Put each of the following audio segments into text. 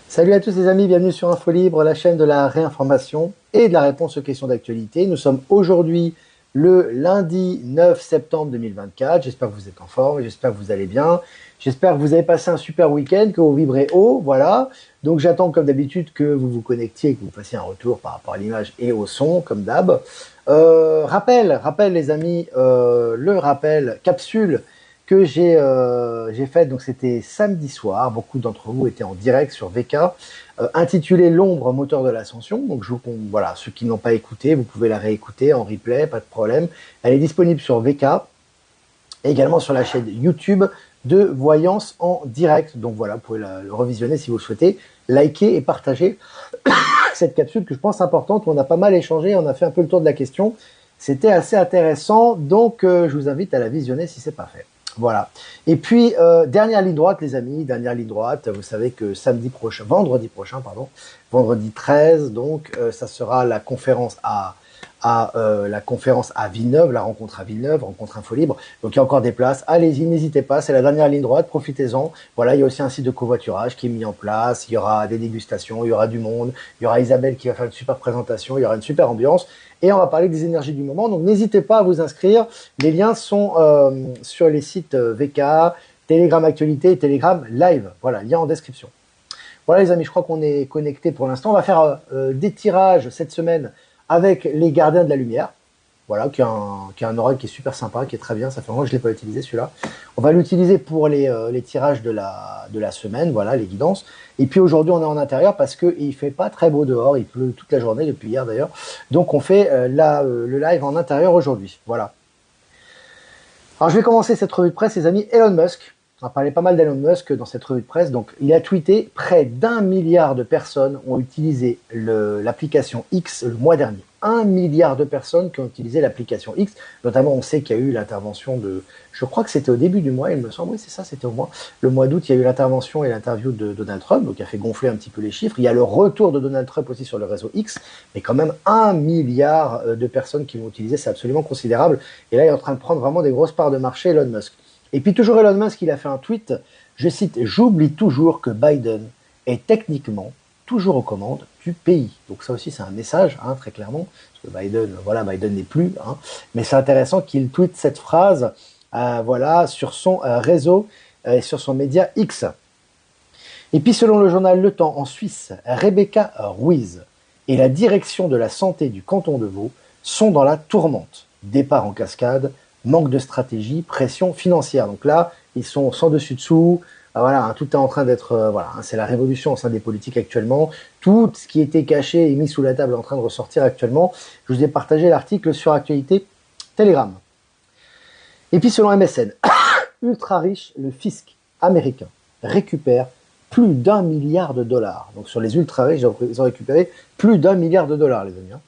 Salut à tous les amis, bienvenue sur Info Libre, la chaîne de la réinformation et de la réponse aux questions d'actualité. Nous sommes aujourd'hui le lundi 9 septembre 2024. J'espère que vous êtes en forme, j'espère que vous allez bien. J'espère que vous avez passé un super week-end, que vous vibrez haut, voilà. Donc j'attends comme d'habitude que vous vous connectiez, que vous fassiez un retour par rapport à l'image et au son, comme d'hab. Rappel les amis, le rappel, capsule que j'ai faite, donc c'était samedi soir, beaucoup d'entre vous étaient en direct sur VK, intitulé L'ombre moteur de l'ascension. Donc voilà, ceux qui n'ont pas écouté, vous pouvez la réécouter en replay, pas de problème. Elle est disponible sur VK, et également sur la chaîne YouTube de Voyance en direct. Donc voilà, vous pouvez le revisionner si vous le souhaitez, liker et partager cette capsule que je pense importante, où on a pas mal échangé, on a fait un peu le tour de la question. C'était assez intéressant, donc je vous invite à la visionner si c'est pas fait. Voilà. Et puis, dernière ligne droite, les amis, dernière ligne droite. Vous savez que vendredi 13, donc, ça sera la conférence la conférence à Villeneuve, la rencontre à Villeneuve, rencontre Info Libre. Donc, il y a encore des places. Allez-y, n'hésitez pas. C'est la dernière ligne droite. Profitez-en. Voilà. Il y a aussi un site de covoiturage qui est mis en place. Il y aura des dégustations. Il y aura du monde. Il y aura Isabelle qui va faire une super présentation. Il y aura une super ambiance. Et on va parler des énergies du moment. Donc, n'hésitez pas à vous inscrire. Les liens sont sur les sites VK, Telegram Actualité et Telegram Live. Voilà, lien en description. Voilà les amis, je crois qu'on est connectés pour l'instant. On va faire des tirages cette semaine avec les gardiens de la lumière. Voilà, qui a un oracle qui est super sympa, qui est très bien. Ça fait longtemps que je ne l'ai pas utilisé celui-là. On va l'utiliser pour les tirages de la semaine, voilà, les guidances. Et puis aujourd'hui, on est en intérieur parce qu'il ne fait pas très beau dehors. Il pleut toute la journée, depuis hier d'ailleurs. Donc on fait le live en intérieur aujourd'hui. Voilà. Alors je vais commencer cette revue de presse, les amis. Elon Musk. On a parlé pas mal d'Elon Musk dans cette revue de presse. Donc il a tweeté: près d'1 milliard de personnes ont utilisé l'application X le mois dernier. 1 milliard de personnes qui ont utilisé l'application X. Notamment, on sait qu'il y a eu l'intervention de, je crois que c'était au début du mois, il me semble, oui c'est ça, c'était le mois d'août, il y a eu l'intervention et l'interview de Donald Trump, donc qui a fait gonfler un petit peu les chiffres. Il y a le retour de Donald Trump aussi sur le réseau X, mais quand même 1 milliard de personnes qui l'ont utilisé, c'est absolument considérable. Et là, il est en train de prendre vraiment des grosses parts de marché, Elon Musk. Et puis toujours Elon Musk, il a fait un tweet, je cite: j'oublie toujours que Biden est techniquement toujours aux commandes du pays. Donc ça aussi c'est un message, hein, très clairement, parce que Biden, voilà, Biden n'est plus, hein, mais c'est intéressant qu'il tweete cette phrase, voilà, sur son réseau, sur son média X. Et puis selon le journal Le Temps, en Suisse, Rebecca Ruiz et la direction de la santé du canton de Vaud sont dans la tourmente. Départ en cascade, manque de stratégie, pression financière. Donc là, ils sont sans dessus-dessous. Voilà, hein, tout est en train d'être, voilà, hein, c'est la révolution au sein des politiques actuellement. Tout ce qui était caché et mis sous la table est en train de ressortir actuellement. Je vous ai partagé l'article sur Actualité Telegram. Et puis selon MSN, ultra riche, le fisc américain récupère plus d'1 milliard de dollars. Donc sur les ultra riches, ils ont récupéré plus d'1 milliard de dollars, les amis.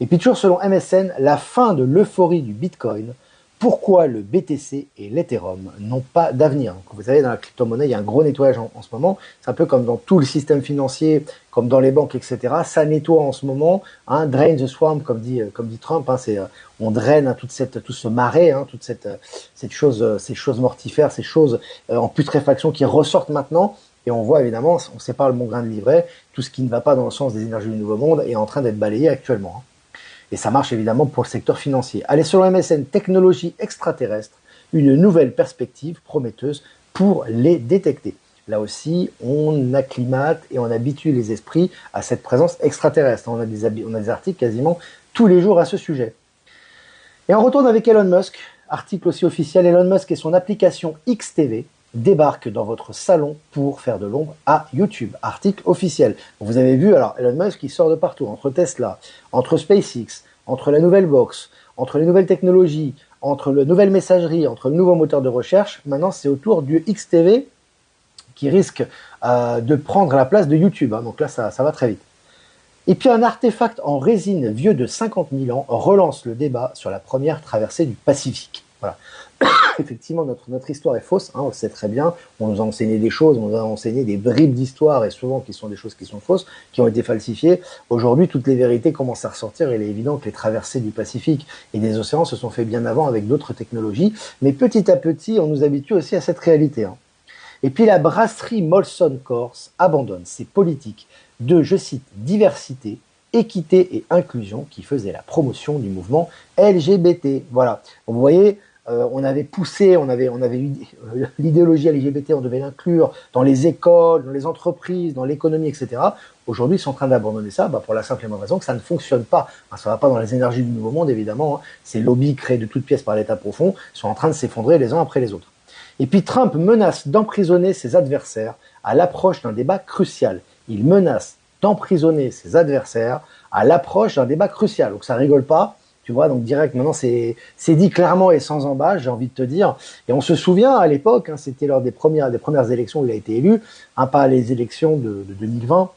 Et puis toujours selon MSN, la fin de l'euphorie du Bitcoin. Pourquoi le BTC et l'Ethereum n'ont pas d'avenir? Donc, vous savez, dans la crypto-monnaie, il y a un gros nettoyage en ce moment. C'est un peu comme dans tout le système financier, comme dans les banques, etc. Ça nettoie en ce moment. Hein, drain the swamp, comme dit Trump. Hein, on draine, hein, tout ce marais, hein, toute ces choses mortifères, ces choses en putréfaction qui ressortent maintenant. Et on voit évidemment, on sépare le bon grain de livret. Tout ce qui ne va pas dans le sens des énergies du nouveau monde est en train d'être balayé actuellement. Hein. Et ça marche évidemment pour le secteur financier. Allez, selon MSN, technologie extraterrestre, une nouvelle perspective prometteuse pour les détecter. Là aussi, on acclimate et on habitue les esprits à cette présence extraterrestre. On a des articles quasiment tous les jours à ce sujet. Et on retourne avec Elon Musk, article aussi officiel. Elon Musk et son application XTV débarquent dans votre salon pour faire de l'ombre à YouTube. Article officiel. Vous avez vu, alors Elon Musk il sort de partout, entre Tesla, entre SpaceX, entre la nouvelle box, entre les nouvelles technologies, entre la nouvelle messagerie, entre le nouveau moteur de recherche. Maintenant, c'est au tour du XTV qui risque de prendre la place de YouTube. Hein. Donc là, ça va très vite. Et puis un artefact en résine vieux de 50 000 ans relance le débat sur la première traversée du Pacifique. Voilà. Effectivement, notre histoire est fausse, hein, on le sait très bien. On nous a enseigné des choses, on nous a enseigné des bribes d'histoire, et souvent qui sont des choses qui sont fausses, qui ont été falsifiées. Aujourd'hui, toutes les vérités commencent à ressortir. Il est évident que les traversées du Pacifique et des océans se sont fait bien avant avec d'autres technologies. Mais petit à petit, on nous habitue aussi à cette réalité. Hein. Et puis la brasserie Molson Coors abandonne ses politiques de, je cite, diversité, équité et inclusion qui faisaient la promotion du mouvement LGBT. Voilà. Vous voyez, on avait poussé, on avait eu l'idéologie LGBT, on devait l'inclure dans les écoles, dans les entreprises, dans l'économie, etc. Aujourd'hui, ils sont en train d'abandonner ça pour la simple et bonne raison que ça ne fonctionne pas. Ça ne va pas dans les énergies du nouveau monde, évidemment. Ces lobbies créés de toutes pièces par l'État profond sont en train de s'effondrer les uns après les autres. Et puis Trump menace d'emprisonner ses adversaires à l'approche d'un débat crucial. Il menace d'emprisonner ses adversaires à l'approche d'un débat crucial. Donc ça rigole pas. Tu vois, donc direct, maintenant, c'est dit clairement et sans embâche, j'ai envie de te dire. Et on se souvient, à l'époque, c'était lors des premières élections où il a été élu, pas les élections de 2020,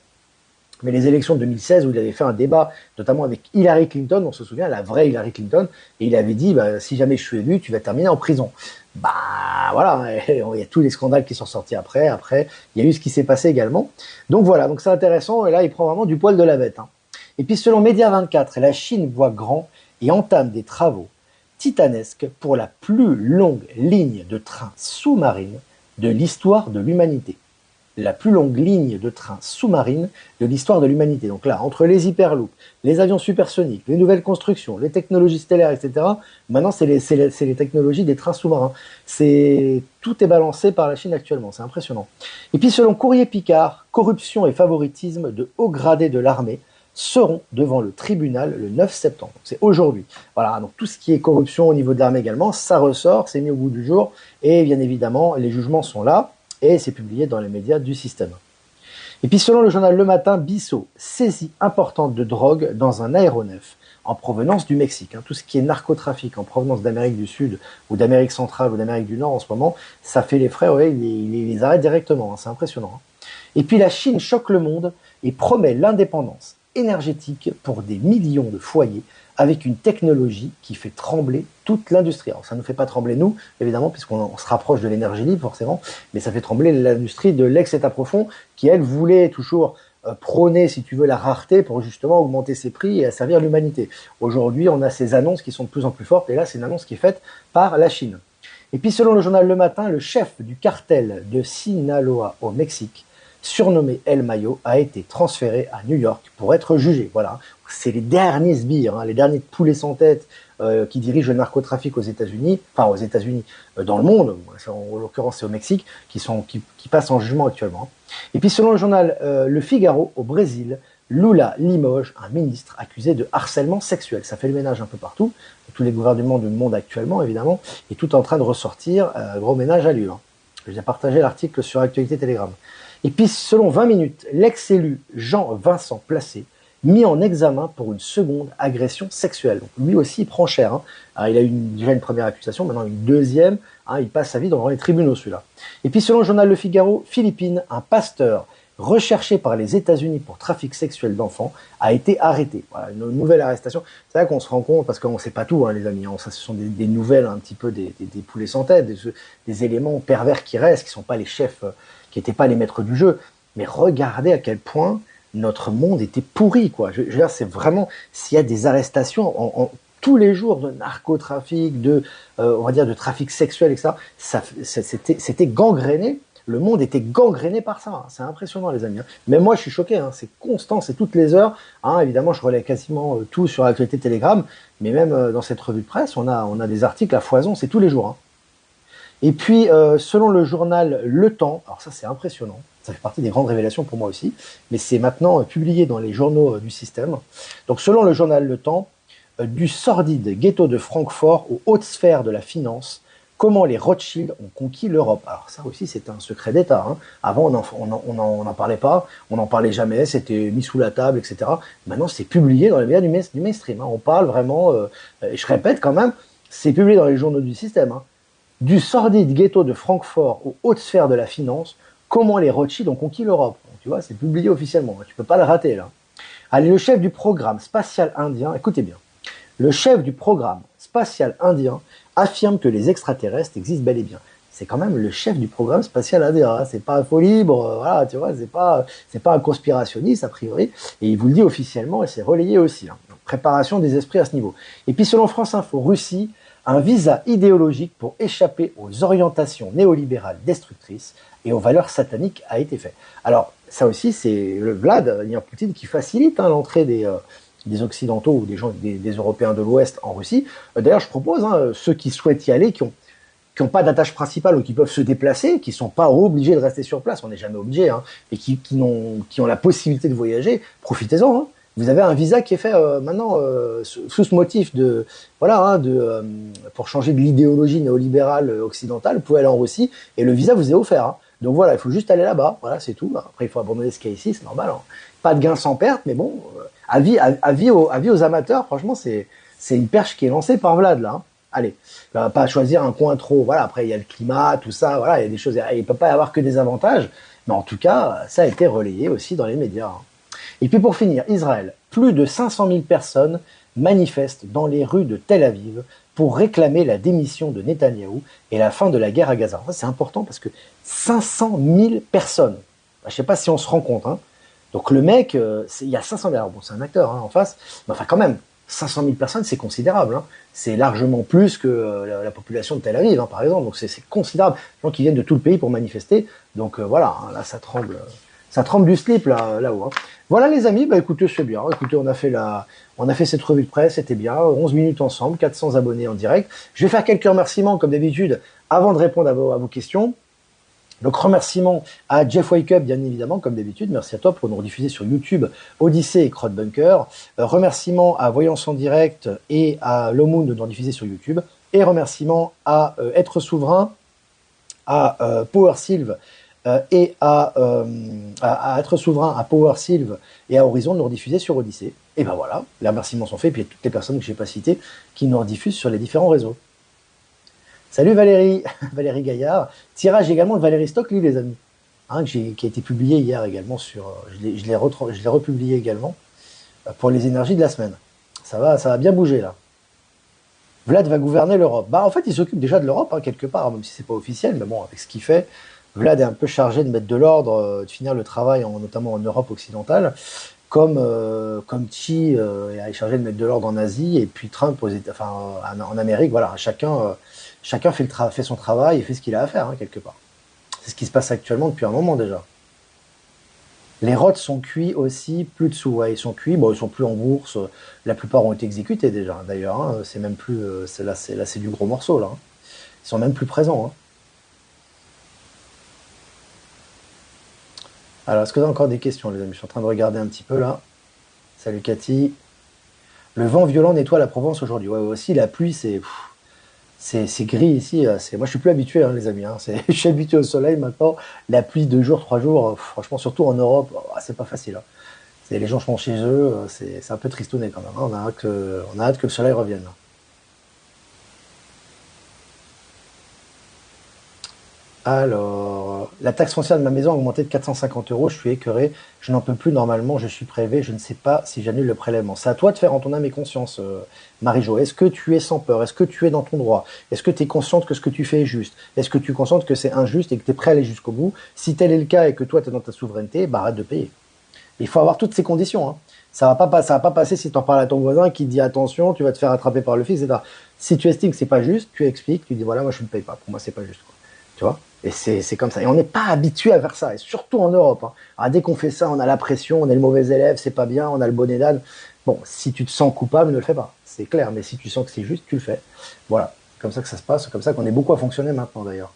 mais les élections de 2016 où il avait fait un débat, notamment avec Hillary Clinton, on se souvient, la vraie Hillary Clinton, et il avait dit, si jamais je suis élu, tu vas terminer en prison. Voilà, il y a tous les scandales qui sont sortis après, il y a eu ce qui s'est passé également. Donc voilà, donc c'est intéressant, et là, il prend vraiment du poil de la bête. Et puis selon Média24, la Chine voit grand et entame des travaux titanesques pour la plus longue ligne de train sous-marine de l'histoire de l'humanité. La plus longue ligne de train sous-marine de l'histoire de l'humanité. Donc là, entre les hyperloops, les avions supersoniques, les nouvelles constructions, les technologies stellaires, etc., maintenant c'est les technologies des trains sous-marins. Tout est balancé par la Chine actuellement, c'est impressionnant. Et puis selon Courrier Picard, corruption et favoritisme de hauts gradés de l'armée seront devant le tribunal le 9 septembre. C'est aujourd'hui. Voilà, donc tout ce qui est corruption au niveau de l'armée également, ça ressort, c'est mis au bout du jour, et bien évidemment, les jugements sont là, et c'est publié dans les médias du système. Et puis selon le journal Le Matin, Bissau, saisie importante de drogue dans un aéronef en provenance du Mexique. Tout ce qui est narcotrafic en provenance d'Amérique du Sud, ou d'Amérique centrale, ou d'Amérique du Nord en ce moment, ça fait les frais, ouais, il les arrête directement, c'est impressionnant. Et puis la Chine choque le monde et promet l'indépendance énergétique pour des millions de foyers avec une technologie qui fait trembler toute l'industrie. Alors ça ne nous fait pas trembler nous, évidemment, puisqu'on se rapproche de l'énergie libre forcément, mais ça fait trembler l'industrie de l'ex-État profond qui, elle, voulait toujours prôner, si tu veux, la rareté pour justement augmenter ses prix et asservir l'humanité. Aujourd'hui, on a ces annonces qui sont de plus en plus fortes, et là, c'est une annonce qui est faite par la Chine. Et puis, selon le journal Le Matin, le chef du cartel de Sinaloa au Mexique, surnommé El Mayo, a été transféré à New York pour être jugé. Voilà, c'est les derniers sbires, les derniers poulets sans tête qui dirigent le narcotrafic aux États-Unis, dans le monde, en l'occurrence c'est au Mexique, qui passent en jugement actuellement. Et puis selon le journal Le Figaro, au Brésil, Lula limoge un ministre accusé de harcèlement sexuel. Ça fait le ménage un peu partout, tous les gouvernements du monde actuellement évidemment, et tout en train de ressortir, gros ménage à lui. J'ai partagé l'article sur Actualité Telegram. Et puis, selon 20 minutes, l'ex-élu Jean-Vincent Placé, mis en examen pour une seconde agression sexuelle. Donc, lui aussi, il prend cher. Alors, il a eu déjà une première accusation, maintenant une deuxième. Il passe sa vie devant les tribunaux, celui-là. Et puis, selon le journal Le Figaro, Philippines, un pasteur recherché par les États-Unis pour trafic sexuel d'enfants a été arrêté. Voilà, une nouvelle arrestation. C'est là qu'on se rend compte, parce qu'on ne sait pas tout, les amis. Ça, ce sont des nouvelles, un petit peu des poulets sans tête, des éléments pervers qui restent, qui ne sont pas les chefs, qui n'étaient pas les maîtres du jeu. Mais regardez à quel point notre monde était pourri, quoi. Je veux dire, c'est vraiment, s'il y a des arrestations tous les jours de narcotrafic, on va dire de trafic sexuel, etc., c'était gangréné. Le monde était gangréné par ça. C'est impressionnant, les amis. Mais moi, je suis choqué. C'est constant, c'est toutes les heures. Évidemment, je relais quasiment tout sur Actualité Telegram. Mais même dans cette revue de presse, on a des articles à foison. C'est tous les jours. Et puis, selon le journal Le Temps, alors ça, c'est impressionnant. Ça fait partie des grandes révélations pour moi aussi. Mais c'est maintenant publié dans les journaux du système. Donc, selon le journal Le Temps, du sordide ghetto de Francfort aux hautes sphères de la finance, comment les Rothschild ont conquis l'Europe. Alors ça aussi, c'est un secret d'État. Avant, on n'en parlait pas, on n'en parlait jamais, c'était mis sous la table, etc. Maintenant, c'est publié dans les médias du mainstream. On parle vraiment, et je répète quand même, c'est publié dans les journaux du système. Du sordide ghetto de Francfort aux hautes sphères de la finance, comment les Rothschild ont conquis l'Europe. Tu vois, c'est publié officiellement, tu peux pas le rater là. Allez, le chef du programme spatial indien, écoutez bien, le chef du programme spatial indien affirme que les extraterrestres existent bel et bien. C'est quand même le chef du programme spatial indien. C'est pas un faux libre, voilà, tu vois, c'est pas un conspirationniste a priori. Et il vous le dit officiellement et c'est relayé aussi. Donc, préparation des esprits à ce niveau. Et puis selon France Info, Russie, un visa idéologique pour échapper aux orientations néolibérales destructrices et aux valeurs sataniques a été fait. Alors, ça aussi, c'est le Vladimir Poutine qui facilite l'entrée des Occidentaux ou des Européens de l'Ouest en Russie. D'ailleurs, je propose, ceux qui souhaitent y aller, qui ont pas d'attache principale ou qui peuvent se déplacer, qui sont pas obligés de rester sur place, on n'est jamais obligé, et qui ont la possibilité de voyager, profitez-en. Vous avez un visa qui est fait maintenant sous ce motif de pour changer de l'idéologie néolibérale occidentale. Vous pouvez aller en Russie et le visa vous est offert. Donc voilà, il faut juste aller là-bas. Voilà, c'est tout. Après, il faut abandonner ce qu'il y a ici, c'est normal. Pas de gain sans perte, mais bon, avis aux amateurs. Franchement, c'est une perche qui est lancée par Vlad là. Allez, il va pas choisir un coin trop. Voilà, après il y a le climat, tout ça. Voilà, il y a des choses. Il peut pas y avoir que des avantages. Mais en tout cas, ça a été relayé aussi dans les médias. Et puis pour finir, Israël, plus de 500 000 personnes manifestent dans les rues de Tel Aviv pour réclamer la démission de Netanyahou et la fin de la guerre à Gaza. Ça, c'est important parce que 500 000 personnes, je ne sais pas si on se rend compte. Donc le mec, il y a 500 000, alors bon, c'est un acteur en face, mais enfin quand même, 500 000 personnes, c'est considérable. C'est largement plus que la population de Tel Aviv, par exemple. Donc c'est considérable. Les gens qui viennent de tout le pays pour manifester. Donc voilà, là ça tremble. Ça tremble du slip là-haut. Voilà les amis, écoutez, c'est bien. Écoutez, on a fait cette revue de presse, c'était bien. 11 minutes ensemble, 400 abonnés en direct. Je vais faire quelques remerciements comme d'habitude avant de répondre à vos questions. Donc remerciements à Jeff Wake Up, bien évidemment, comme d'habitude. Merci à toi pour nous rediffuser sur YouTube, Odyssée et Crowd Bunker. Remerciements à Voyance en direct et à Lomoon de nous rediffuser sur YouTube. Et remerciements à Être Souverain, à Power Sylve et à Être Souverain, à Power Sylve et à Horizon de nous rediffuser sur Odyssée. Et ben voilà, les remerciements sont faits. Et puis il y a toutes les personnes que je n'ai pas citées qui nous rediffusent sur les différents réseaux. Salut Valérie, Valérie Gaillard. Tirage également de Valérie Stockley, les amis, qui a été publié hier également je l'ai republié également pour les énergies de la semaine. Ça va bien bouger là. Vlad va gouverner l'Europe. En fait, il s'occupe déjà de l'Europe quelque part, même si c'est pas officiel, mais bon, avec ce qu'il fait, Vlad est un peu chargé de mettre de l'ordre, de finir le travail, notamment en Europe occidentale, comme Xi est chargé de mettre de l'ordre en Asie, et puis Trump en Amérique. Voilà, chacun fait son travail et fait ce qu'il a à faire, quelque part. C'est ce qui se passe actuellement depuis un moment déjà. Les rots sont cuits aussi, plus de sous. Ouais, ils sont cuits, ils sont plus en bourse. La plupart ont été exécutés déjà. D'ailleurs, c'est même plus. Là, c'est du gros morceau là. Ils sont même plus présents. Alors, est-ce que vous avez encore des questions, les amis? Je suis en train de regarder un petit peu là. Salut Cathy. Le vent violent nettoie la Provence aujourd'hui. Ouais, aussi la pluie, c'est gris ici. Moi, je suis plus habitué, les amis. Je suis habitué au soleil maintenant. La pluie 2 jours, 3 jours, franchement, surtout en Europe, c'est pas facile. Les gens sont chez eux, c'est un peu tristouné quand même. On a hâte que le soleil revienne. Alors, la taxe foncière de ma maison a augmenté de 450 €. Je suis écœuré. Je n'en peux plus normalement. Je suis prélevé. Je ne sais pas si j'annule le prélèvement. C'est à toi de faire en ton âme et conscience, Marie-Jo. Est-ce que tu es sans peur? Est-ce que tu es dans ton droit? Est-ce que tu es consciente que ce que tu fais est juste? Est-ce que tu es consciente que c'est injuste et que tu es prêt à aller jusqu'au bout? Si tel est le cas et que toi, tu es dans ta souveraineté, arrête de payer. Il faut avoir toutes ces conditions. Ça va pas passer si tu en parles à ton voisin qui dit attention, tu vas te faire attraper par le fils, etc. Si tu estimes que c'est pas juste, tu expliques, tu dis voilà, moi je ne paye pas. Pour moi, c'est pas juste. Tu vois? Et c'est comme ça. Et on n'est pas habitué à faire ça, et surtout en Europe. Alors, dès qu'on fait ça, on a la pression, on est le mauvais élève, c'est pas bien, on a le bonnet d'âne. Bon, si tu te sens coupable, ne le fais pas. C'est clair, mais si tu sens que c'est juste, tu le fais. Voilà, comme ça que ça se passe, comme ça qu'on est beaucoup à fonctionner maintenant d'ailleurs.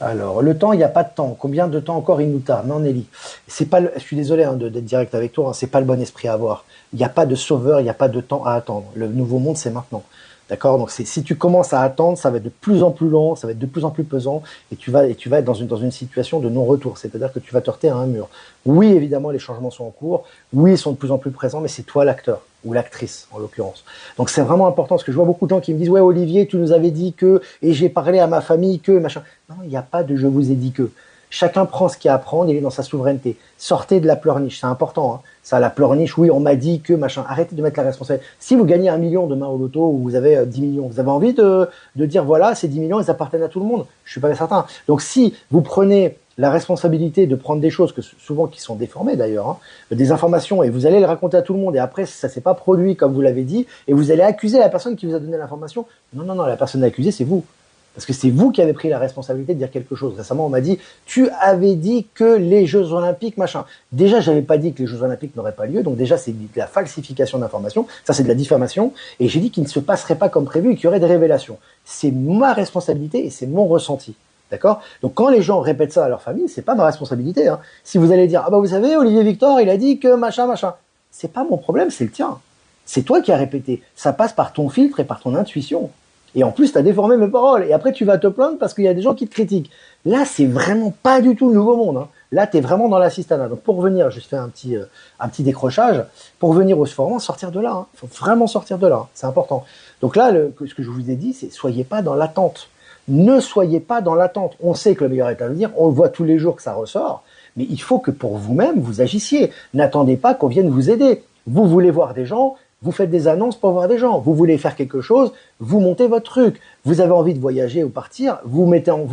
Alors, le temps, il n'y a pas de temps. Combien de temps encore il nous tarde? Non, Nelly. Je suis désolé d'être direct avec toi, c'est pas le bon esprit à avoir. Il n'y a pas de sauveur, il n'y a pas de temps à attendre. Le nouveau monde, c'est maintenant. D'accord? Donc si tu commences à attendre, ça va être de plus en plus long, ça va être de plus en plus pesant, et tu vas être dans une situation de non-retour. C'est-à-dire que tu vas te heurter à un mur. Oui, évidemment, les changements sont en cours. Oui, ils sont de plus en plus présents, mais c'est toi l'acteur, ou l'actrice, en l'occurrence. Donc c'est vraiment important, parce que je vois beaucoup de gens qui me disent, ouais, Olivier, tu nous avais dit que, et j'ai parlé à ma famille que, machin. Non, il n'y a pas de je vous ai dit que. Chacun prend ce qu'il y a à prendre, il est dans sa souveraineté. Sortez de la pleurniche, c'est important. Ça, la pleurniche, oui, on m'a dit que, machin. Arrêtez de mettre la responsabilité. Si vous gagnez 1 million demain au loto, ou vous avez 10 millions, vous avez envie de dire, voilà, ces 10 millions, ils appartiennent à tout le monde. Je suis pas certain. Donc si vous prenez la responsabilité de prendre des choses souvent qui sont déformées d'ailleurs, des informations, et vous allez les raconter à tout le monde, et après ça s'est pas produit comme vous l'avez dit, et vous allez accuser la personne qui vous a donné l'information. Non, la personne accusée, c'est vous. Parce que c'est vous qui avez pris la responsabilité de dire quelque chose. Récemment, on m'a dit, tu avais dit que les Jeux Olympiques, machin. Déjà, j'avais pas dit que les Jeux Olympiques n'auraient pas lieu. Donc déjà, c'est de la falsification d'informations. Ça, c'est de la diffamation. Et j'ai dit qu'il ne se passerait pas comme prévu et qu'il y aurait des révélations. C'est ma responsabilité et c'est mon ressenti. D'accord? Donc quand les gens répètent ça à leur famille, c'est pas ma responsabilité. Hein. Si vous allez dire, ah bah vous savez, Olivier Victor, il a dit que machin, machin. C'est pas mon problème, c'est le tien. C'est toi qui as répété. Ça passe par ton filtre et par ton intuition. Et en plus, tu as déformé mes paroles. Et après, tu vas te plaindre parce qu'il y a des gens qui te critiquent. Là, c'est vraiment pas du tout le nouveau monde. Hein. Là, tu es vraiment dans l'assistanat. Donc, pour revenir, je fais un petit décrochage. Pour revenir au sport, sortir de là. Hein. Faut vraiment sortir de là. Hein. C'est important. Donc là, ce que je vous ai dit, c'est soyez pas dans l'attente. Ne soyez pas dans l'attente. On sait que le meilleur est à venir. On le voit tous les jours que ça ressort. Mais il faut que pour vous-même, vous agissiez. N'attendez pas qu'on vienne vous aider. Vous voulez voir des gens, vous faites des annonces pour voir des gens. Vous voulez faire quelque chose, vous montez votre truc. Vous avez envie de voyager ou partir, vous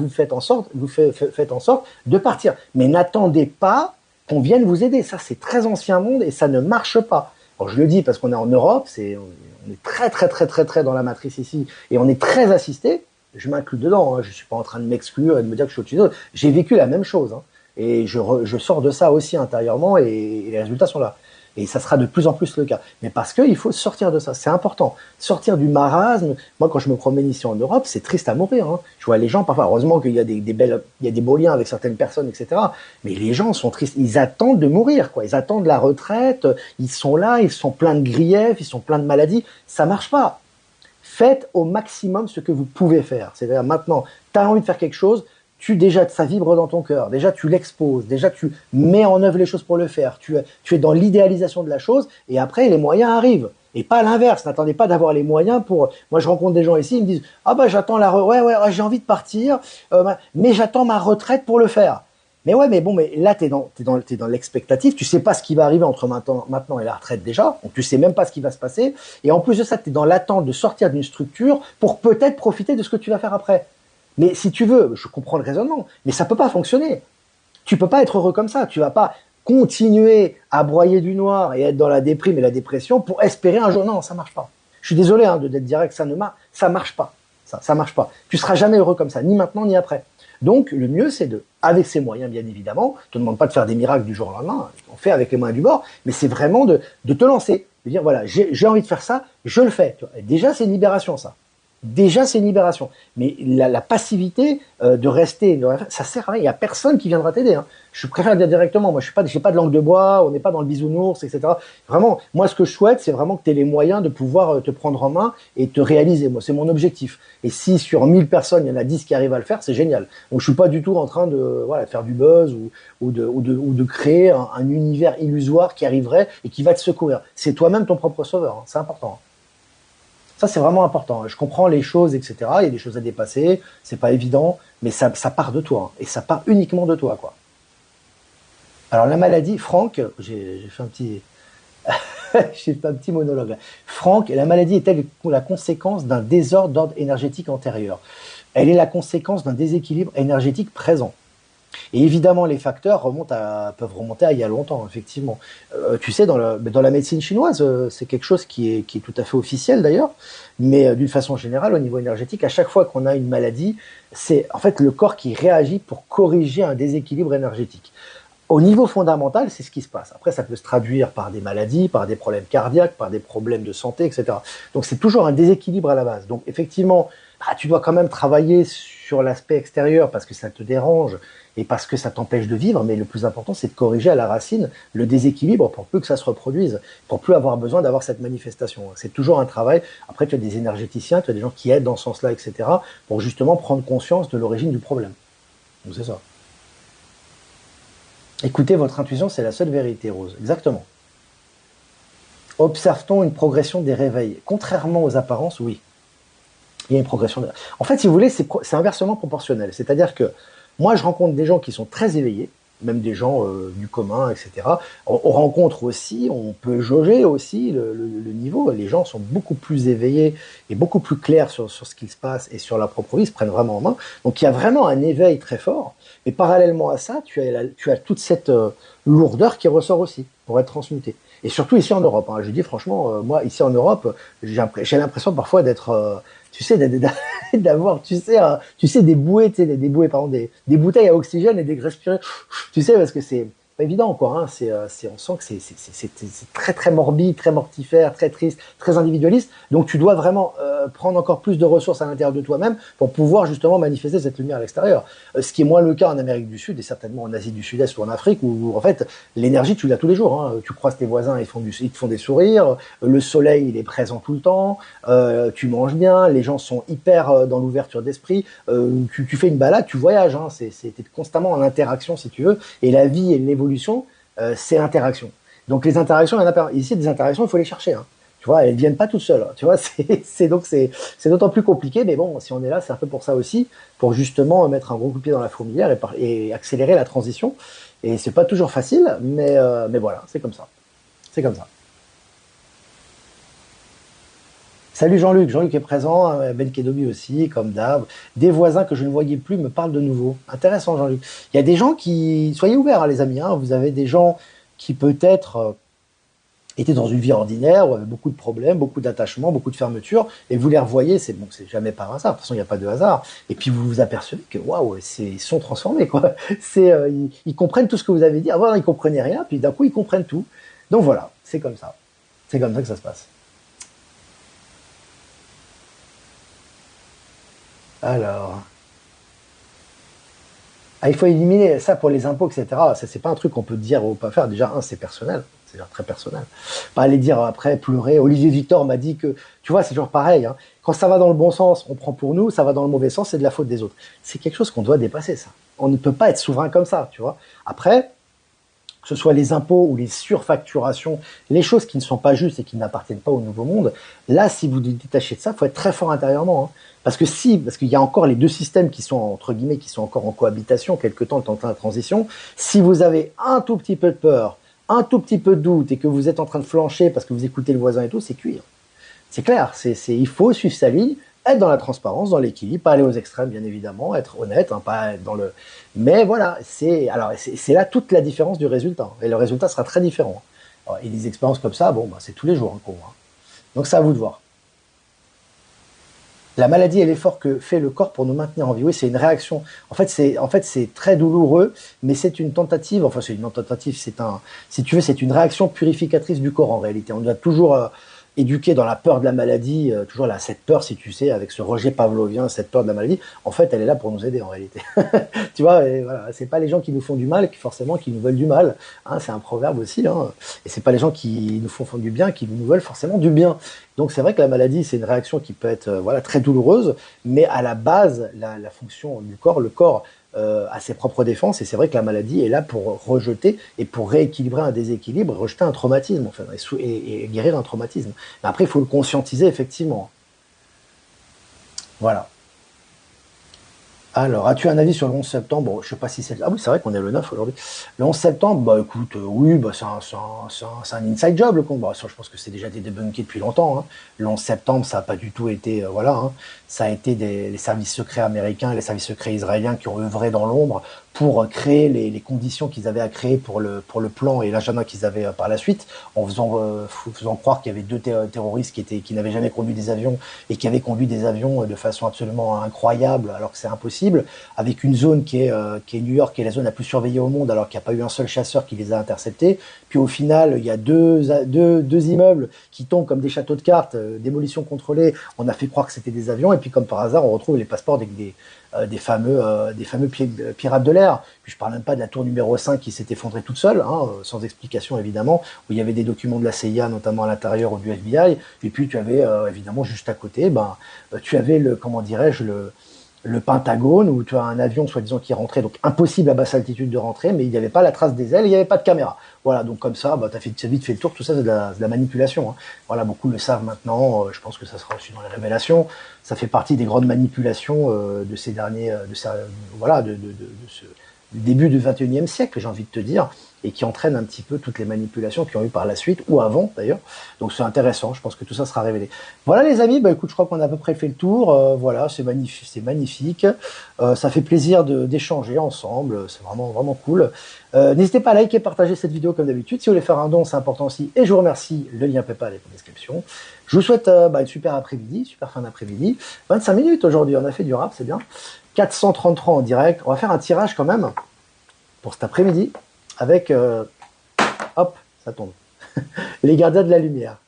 faites en sorte de partir. Mais n'attendez pas qu'on vienne vous aider. Ça, c'est très ancien monde et ça ne marche pas. Alors, je le dis parce qu'on est en Europe, on est très, très, très, très, très dans la matrice ici et on est très assisté. Je m'inclus dedans, hein. Je suis pas en train de m'exclure et de me dire que je suis au-dessus d'autres. J'ai vécu la même chose, hein. Et je sors de ça aussi intérieurement et les résultats sont là. Et ça sera de plus en plus le cas. Mais parce qu'il faut sortir de ça, c'est important. Sortir du marasme. Moi, quand je me promène ici en Europe, c'est triste à mourir. Hein. Je vois les gens, parfois, heureusement qu'il y a il y a des beaux liens avec certaines personnes, etc. Mais les gens sont tristes. Ils attendent de mourir, quoi. Ils attendent la retraite. Ils sont là, ils sont pleins de griefs, ils sont pleins de maladies. Ça marche pas. Faites au maximum ce que vous pouvez faire. C'est-à-dire maintenant, tu as envie de faire quelque chose, déjà, ça vibre dans ton cœur, déjà tu l'exposes, déjà tu mets en œuvre les choses pour le faire, tu es dans l'idéalisation de la chose, et après les moyens arrivent. Et pas l'inverse, n'attendez pas d'avoir les moyens pour... Moi je rencontre des gens ici, ils me disent « Ah bah j'attends ouais, j'ai envie de partir, mais j'attends ma retraite pour le faire. » Mais ouais, mais bon, mais là t'es dans l'expectative, tu sais pas ce qui va arriver entre maintenant et la retraite déjà, donc tu sais même pas ce qui va se passer, et en plus de ça, t'es dans l'attente de sortir d'une structure pour peut-être profiter de ce que tu vas faire après. Mais si tu veux, je comprends le raisonnement, mais ça peut pas fonctionner. Tu peux pas être heureux comme ça. Tu vas pas continuer à broyer du noir et être dans la déprime et la dépression pour espérer un jour. Non, ça marche pas. Je suis désolé d'être direct, ça marche pas. Ça marche pas. Tu seras jamais heureux comme ça, ni maintenant ni après. Donc le mieux c'est avec ses moyens bien évidemment. Je te demande pas de faire des miracles du jour au lendemain. On fait avec les moyens du bord, mais c'est vraiment de te lancer, de dire voilà, j'ai envie de faire ça, je le fais. Et déjà c'est une libération ça. Déjà, c'est une libération. Mais la passivité de rester, ça sert à rien. Il y a personne qui viendra t'aider. Hein. Je préfère le dire directement. Moi, j'ai pas de langue de bois. On n'est pas dans le bisounours, etc. Vraiment, moi, ce que je souhaite, c'est vraiment que tu aies les moyens de pouvoir te prendre en main et te réaliser. Moi, c'est mon objectif. Et si sur 1000 personnes, il y en a 10 qui arrivent à le faire, c'est génial. Donc, je suis pas du tout en train de faire du buzz ou de créer un univers illusoire qui arriverait et qui va te secourir. C'est toi-même ton propre sauveur. Hein. C'est important. Ça, c'est vraiment important. Je comprends les choses, etc. Il y a des choses à dépasser, c'est pas évident, mais ça part de toi. Hein, et ça part uniquement de toi, quoi. Alors, la maladie, Franck, j'ai fait un petit, j'ai fait un petit monologue là. Franck, la maladie est-elle la conséquence d'un désordre d'ordre énergétique antérieur? Elle est la conséquence d'un déséquilibre énergétique présent. Et évidemment, les facteurs peuvent remonter à il y a longtemps, effectivement. Tu sais, dans la médecine chinoise, c'est quelque chose qui est tout à fait officiel d'ailleurs, mais d'une façon générale, au niveau énergétique, à chaque fois qu'on a une maladie, c'est en fait le corps qui réagit pour corriger un déséquilibre énergétique. Au niveau fondamental, c'est ce qui se passe. Après, ça peut se traduire par des maladies, par des problèmes cardiaques, par des problèmes de santé, etc. Donc, c'est toujours un déséquilibre à la base. Donc, effectivement, tu dois quand même travailler sur l'aspect extérieur parce que ça te dérange et parce que ça t'empêche de vivre, mais le plus important, c'est de corriger à la racine le déséquilibre pour plus que ça se reproduise, pour plus avoir besoin d'avoir cette manifestation. C'est toujours un travail. Après, tu as des énergéticiens, tu as des gens qui aident dans ce sens-là, etc., pour justement prendre conscience de l'origine du problème. Donc, c'est ça. Écoutez votre intuition, c'est la seule vérité, Rose. Exactement. Observe-t-on une progression des réveils? Contrairement aux apparences, oui. Il y a une progression. En fait, si vous voulez, c'est inversement proportionnel. C'est-à-dire que moi, je rencontre des gens qui sont très éveillés, même des gens du commun, etc. On rencontre aussi, on peut jauger aussi le niveau. Les gens sont beaucoup plus éveillés et beaucoup plus clairs sur ce qui se passe et sur leur propre vie, ils se prennent vraiment en main. Donc, il y a vraiment un éveil très fort. Mais parallèlement à ça, tu as toute cette lourdeur qui ressort aussi pour être transmutée. Et surtout ici en Europe, hein. Je dis franchement, moi ici en Europe, j'ai l'impression parfois d'être, tu sais, d'avoir, tu sais, des bouées, tu sais, des bouées, pardon, des bouteilles à oxygène et des respirer, tu sais, parce que c'est pas évident, quoi, hein. On sent que c'est très, très morbide, très mortifère, très triste, très individualiste. Donc, tu dois vraiment prendre encore plus de ressources à l'intérieur de toi-même pour pouvoir justement manifester cette lumière à l'extérieur. Ce qui est moins le cas en Amérique du Sud et certainement en Asie du Sud-Est ou en Afrique, où en fait, l'énergie, tu l'as tous les jours, hein. Tu croises tes voisins, ils te font des sourires. Le soleil, il est présent tout le temps. Tu manges bien. Les gens sont hyper dans l'ouverture d'esprit. Tu fais une balade, tu voyages, hein. T'es constamment en interaction, si tu veux. Et la vie et l'évolution, c'est l'interaction. Donc les interactions, il y en a pas. Ici, des interactions, il faut les chercher, hein. Tu vois, elles viennent pas toutes seules, hein. Tu vois, c'est d'autant plus compliqué. Mais bon, si on est là, c'est un peu pour ça aussi, pour justement mettre un gros coup de pied dans la fourmilière et accélérer la transition. Et c'est pas toujours facile, mais voilà, c'est comme ça. C'est comme ça. Salut Jean-Luc, Jean-Luc est présent, Ben Kedomi aussi, comme d'hab. Des voisins que je ne voyais plus me parlent de nouveau. Intéressant Jean-Luc. Il y a des gens qui, soyez ouverts, hein, les amis, hein. Vous avez des gens qui peut-être étaient dans une vie ordinaire, où avaient beaucoup de problèmes, beaucoup d'attachements, beaucoup de fermetures, et vous les revoyez, c'est bon, c'est jamais par hasard. De toute façon, il n'y a pas de hasard. Et puis vous vous apercevez que waouh, ils sont transformés, quoi. Ils comprennent tout ce que vous avez dit. Avant, ils comprenaient rien, puis d'un coup, ils comprennent tout. Donc voilà, c'est comme ça. C'est comme ça que ça se passe. Alors. Ah, il faut éliminer ça pour les impôts, etc. Ça, c'est pas un truc qu'on peut dire ou pas faire. Déjà, un, c'est personnel. C'est très personnel. Pas aller dire après, pleurer. Olivier Victor m'a dit que, tu vois, c'est toujours pareil, hein. Quand ça va dans le bon sens, on prend pour nous. Ça va dans le mauvais sens, c'est de la faute des autres. C'est quelque chose qu'on doit dépasser, ça. On ne peut pas être souverain comme ça, tu vois. Après, que ce soit les impôts ou les surfacturations, les choses qui ne sont pas justes et qui n'appartiennent pas au nouveau monde, là, si vous vous détachez de ça, il faut être très fort intérieurement, hein. Parce qu'il y a encore les deux systèmes qui sont, entre guillemets, qui sont encore en cohabitation, quelque temps, le temps de la transition. Si vous avez un tout petit peu de peur, un tout petit peu de doute et que vous êtes en train de flancher parce que vous écoutez le voisin et tout, c'est cuire. C'est clair, il faut suivre sa ligne, être dans la transparence, dans l'équilibre, pas aller aux extrêmes, bien évidemment, être honnête, hein, pas être dans le. Mais voilà, c'est là toute la différence du résultat. Et le résultat sera très différent. Alors, et des expériences comme ça, bon, bah, c'est tous les jours, hein, pour moi. Donc c'est à vous de voir. La maladie et l'effort que fait le corps pour nous maintenir en vie. Oui, c'est une réaction. En fait, c'est très douloureux, mais c'est une tentative. Enfin, c'est une tentative. Si tu veux, c'est une réaction purificatrice du corps en réalité. On doit toujours éduquer dans la peur de la maladie, toujours là, cette peur, si tu sais, avec ce rejet pavlovien, cette peur de la maladie. En fait, elle est là pour nous aider en réalité. Tu vois, et voilà, c'est pas les gens qui nous font du mal, forcément, qui nous veulent du mal, hein, c'est un proverbe aussi, hein. Et c'est pas les gens qui nous font du bien, qui nous veulent forcément du bien. Donc c'est vrai que la maladie, c'est une réaction qui peut être voilà très douloureuse, mais à la base, la fonction du corps, le corps a ses propres défenses, et c'est vrai que la maladie est là pour rejeter et pour rééquilibrer un déséquilibre, rejeter un traumatisme, enfin, et guérir un traumatisme. Mais après, il faut le conscientiser effectivement. Voilà. Alors, as-tu un avis sur le 11 septembre? Bon, je sais pas si c'est. Ah oui, c'est vrai qu'on est le 9 aujourd'hui. Le 11 septembre, bah écoute, oui, bah, c'est un inside job le compte. Bah, ça, je pense que c'est déjà été débunké depuis longtemps, hein. Le 11 septembre, ça n'a pas du tout été. Voilà, hein. Ça a été les services secrets américains et les services secrets israéliens qui ont œuvré dans l'ombre pour créer les conditions qu'ils avaient à créer pour le plan et l'agenda qu'ils avaient par la suite, en faisant croire qu'il y avait deux terroristes qui n'avaient jamais conduit des avions et qui avaient conduit des avions de façon absolument incroyable, alors que c'est impossible, avec une zone qui est New York, qui est la zone la plus surveillée au monde, alors qu'il n'y a pas eu un seul chasseur qui les a interceptés. Puis au final, il y a deux immeubles qui tombent comme des châteaux de cartes, démolition contrôlée. On a fait croire que c'était des avions, et puis comme par hasard, on retrouve les passeports des fameux pirates de l'air. Puis je parle même pas de la tour numéro 5 qui s'est effondrée toute seule, hein, sans explication évidemment, où il y avait des documents de la CIA notamment à l'intérieur ou du FBI. Et puis tu avais évidemment juste à côté, tu avais comment dirais-je, le Pentagone, où tu as un avion soi-disant qui est rentré, donc impossible à basse altitude de rentrer, mais il n'y avait pas la trace des ailes, il n'y avait pas de caméra. Voilà, donc comme ça, t'as vite fait le tour, tout ça c'est de la manipulation, hein. Voilà, beaucoup le savent maintenant, je pense que ça sera aussi dans les révélations, ça fait partie des grandes manipulations de ces derniers, voilà, début du 21e siècle, j'ai envie de te dire, et qui entraîne un petit peu toutes les manipulations qui ont eu par la suite, ou avant d'ailleurs. Donc c'est intéressant, je pense que tout ça sera révélé. Voilà les amis, bah écoute, je crois qu'on a à peu près fait le tour. Voilà, c'est magnifique, c'est magnifique. Ça fait plaisir d'échanger ensemble, c'est vraiment vraiment cool. N'hésitez pas à liker et partager cette vidéo comme d'habitude. Si vous voulez faire un don, c'est important aussi. Et je vous remercie, le lien PayPal est en description. Je vous souhaite une super après-midi, super fin d'après-midi. 25 minutes aujourd'hui, on a fait du rap, c'est bien. 433 en direct. On va faire un tirage quand même pour cet après-midi avec, hop, ça tombe, les gardiens de la lumière.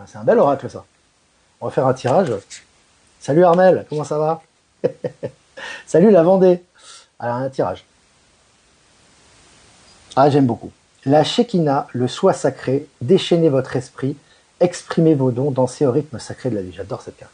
C'est un bel oracle ça. On va faire un tirage. Salut Armel, comment ça va? Salut la Vendée. Alors un tirage. Ah, j'aime beaucoup. La Shekinah, le soi sacré, déchaînez votre esprit, exprimez vos dons, dansez au rythme sacré de la vie. J'adore cette carte.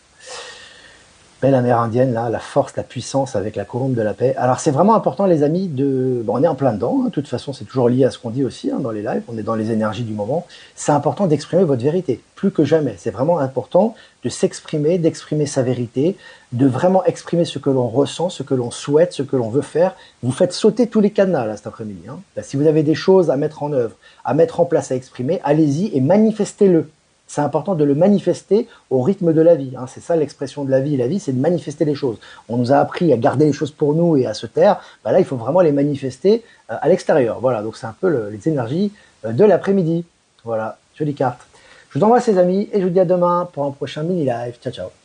Belle amérindienne, là, la force, la puissance avec la colombe de la paix. Alors c'est vraiment important les amis, bon, on est en plein dedans, hein. De toute façon c'est toujours lié à ce qu'on dit aussi, hein, dans les lives, on est dans les énergies du moment. C'est important d'exprimer votre vérité, plus que jamais. C'est vraiment important de s'exprimer, d'exprimer sa vérité, de vraiment exprimer ce que l'on ressent, ce que l'on souhaite, ce que l'on veut faire. Vous faites sauter tous les cadenas là cet après-midi. Hein. Là, si vous avez des choses à mettre en œuvre, à mettre en place, à exprimer, allez-y et manifestez-le. C'est important de le manifester au rythme de la vie. Hein. C'est ça l'expression de la vie. La vie, c'est de manifester les choses. On nous a appris à garder les choses pour nous et à se taire. Bah là, il faut vraiment les manifester à l'extérieur. Voilà, donc c'est un peu les énergies de l'après-midi. Voilà, jolie carte. Je vous envoie ces amis et je vous dis à demain pour un prochain mini-live. Ciao, ciao.